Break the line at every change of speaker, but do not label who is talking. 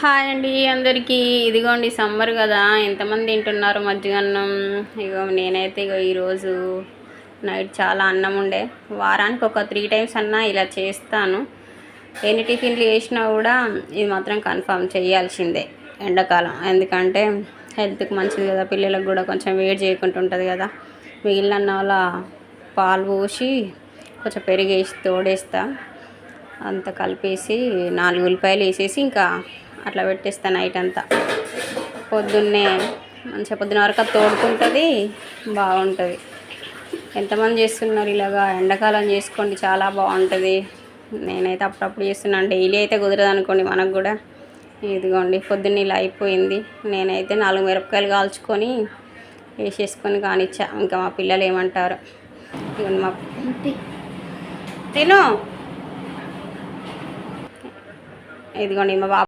Hi అండి అందరికీ. ఇదిగోండి సమ్మర్ కదా, ఎంతమంది తింటున్నారు మజ్జిగన్నం. ఇగో నేనైతే ఈరోజు నైట్ చాలా అన్నం ఉండే. వారానికి ఒక 3 టైమ్స్ అన్నా ఇలా చేస్తాను. ఎన్ని టిఫిన్లు చేసినా కూడా ఇది మాత్రం కన్ఫర్మ్ చేయాల్సిందే ఎండాకాలం. ఎందుకంటే హెల్త్కి మంచిది కదా, పిల్లలకు కూడా కొంచెం వేడి చేయకుండా ఉంటుంది కదా. మిగిలిన అన్నంల పాలు పోసి కొంచెం పెరిగేసి తోడేస్తా, అంత కలిపేసి 4 ఉల్లిపాయలు వేసేసి ఇంకా అట్లా పెట్టేస్తా నైట్ అంతా. పొద్దున్నే మంచిగా పొద్దున వరకు తోడుకుంటుంది, బాగుంటుంది. ఎంతమంది చేస్తున్నారు ఇలాగా? ఎండాకాలం చేసుకోండి, చాలా బాగుంటుంది. నేనైతే అప్పుడప్పుడు చేస్తున్నాను, డైలీ అయితే కుదరదు అనుకోండి మనకు కూడా. ఇదిగోండి పొద్దున్న ఇలా అయిపోయింది. నేనైతే 4 మిరపకాయలు కాల్చుకొని వేసేసుకొని కానిచ్చా. ఇంకా మా పిల్లలు ఏమంటారు, ఇవన్నీ మా తిను. ఇదిగోండి మా బాబు